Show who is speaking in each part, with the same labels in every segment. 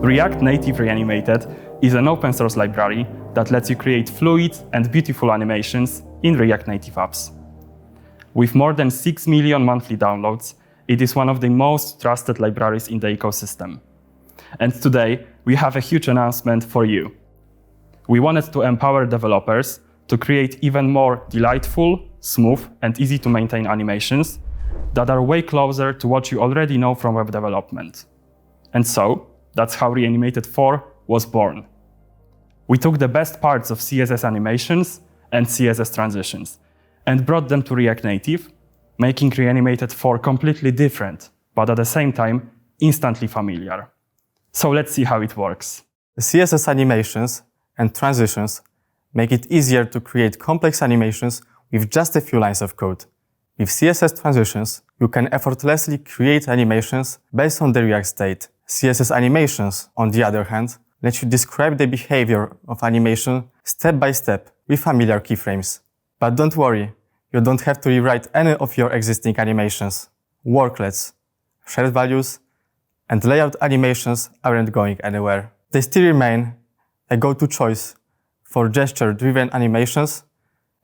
Speaker 1: React Native Reanimated is an open source library that lets you create fluid and beautiful animations in React Native apps. With more than 6 million monthly downloads, it is one of the most trusted libraries in the ecosystem. And today, we have a huge announcement for you. We wanted to empower developers to create even more delightful, smooth, and easy to maintain animations that are way closer to what you already know from web development. And so, that's how Reanimated 4 was born. We took the best parts of CSS Animations and CSS Transitions and brought them to React Native, making Reanimated 4 completely different, but at the same time, instantly familiar. So let's see how it works.
Speaker 2: The CSS Animations and Transitions make it easier to create complex animations with just a few lines of code. With CSS Transitions, you can effortlessly create animations based on the React state. CSS Animations, on the other hand, let you describe the behavior of animation step by step with familiar keyframes. But don't worry, you don't have to rewrite any of your existing animations. Worklets, shared values, and layout animations aren't going anywhere. They still remain a go-to choice for gesture-driven animations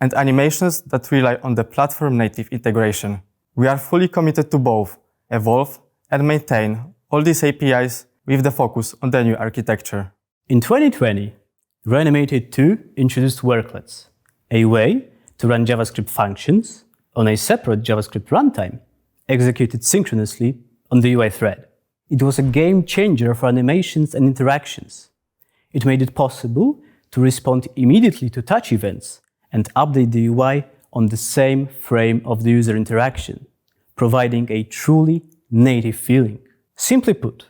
Speaker 2: and animations that rely on the platform-native integration. We are fully committed to both evolve and maintain all these APIs with the focus on the new architecture.
Speaker 3: In 2020, Reanimated 2 introduced Worklets, a way to run JavaScript functions on a separate JavaScript runtime, executed synchronously on the UI thread. It was a game changer for animations and interactions. It made it possible to respond immediately to touch events and update the UI on the same frame of the user interaction, providing a truly native feeling. Simply put,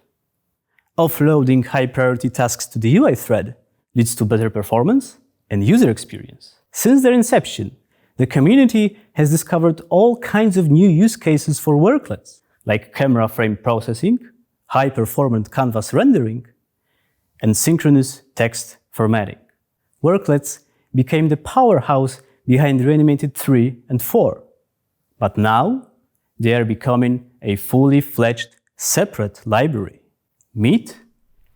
Speaker 3: offloading high-priority tasks to the UI thread leads to better performance and user experience. Since their inception, the community has discovered all kinds of new use cases for worklets, like camera frame processing, high-performance canvas rendering, and synchronous text formatting. Worklets became the powerhouse behind Reanimated 3 and 4. But now, they are becoming a fully fledged separate library. Meet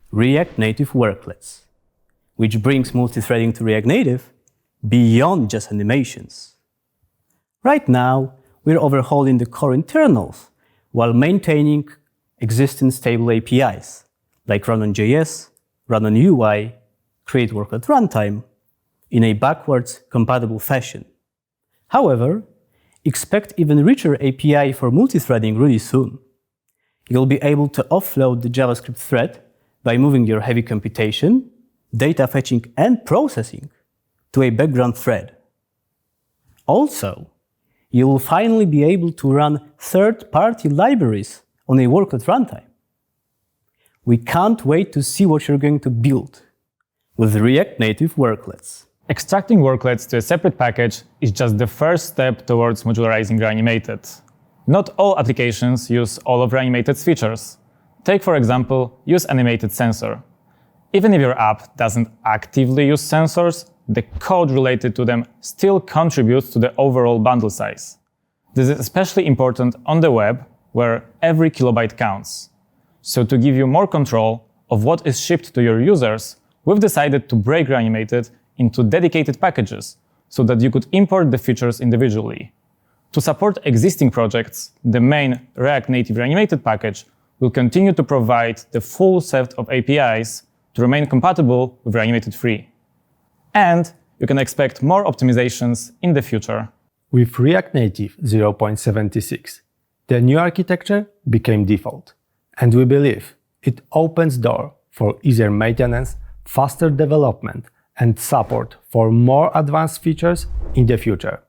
Speaker 3: React Native Worklets, which brings multithreading to React Native beyond just animations. Right now, we're overhauling the core internals while maintaining existing stable APIs, like Run on JS, Run on UI, Create Worklet Runtime, in a backwards compatible fashion. However, expect even richer API for multithreading really soon. You'll be able to offload the JavaScript thread by moving your heavy computation, data fetching and processing to a background thread. Also, you will finally be able to run third-party libraries on a worklet runtime. We can't wait to see what you're going to build with React Native Worklets.
Speaker 4: Extracting worklets to a separate package is just the first step towards modularizing Reanimated. Not all applications use all of Reanimated's features. Take, for example, Use Animated Sensor. Even if your app doesn't actively use sensors, the code related to them still contributes to the overall bundle size. This is especially important on the web, where every kilobyte counts. So to give you more control of what is shipped to your users, we've decided to break Reanimated into dedicated packages so that you could import the features individually. To support existing projects, the main React Native Reanimated package will continue to provide the full set of APIs to remain compatible with Reanimated 3. And you can expect more optimizations in the future.
Speaker 5: With React Native 0.76, the new architecture became default, and we believe it opens door for easier maintenance, faster development, and support for more advanced features in the future.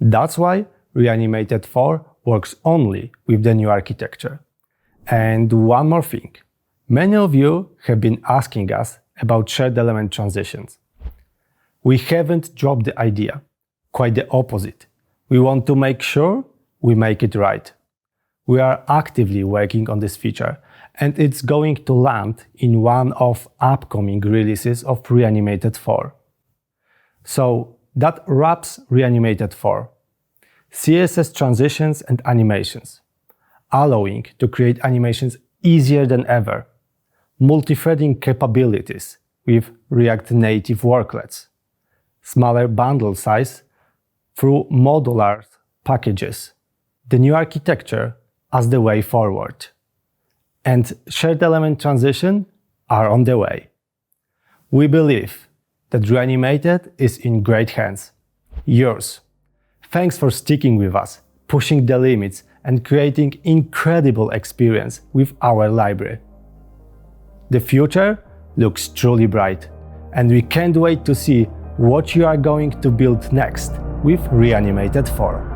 Speaker 5: That's why Reanimated 4 works only with the new architecture. And one more thing. Many of you have been asking us about shared element transitions. We haven't dropped the idea. Quite the opposite. We want to make sure we make it right. We are actively working on this feature, and it's going to land in one of upcoming releases of Reanimated 4. So that wraps Reanimated 4. CSS transitions and animations, allowing to create animations easier than ever. multithreading capabilities with React Native Worklets, smaller bundle size through modular packages, the new architecture as the way forward, and shared element transition are on the way. We believe that Reanimated is in great hands. Yours. Thanks for sticking with us, pushing the limits, and creating incredible experience with our library. The future looks truly bright, and we can't wait to see what you are going to build next with Reanimated 4.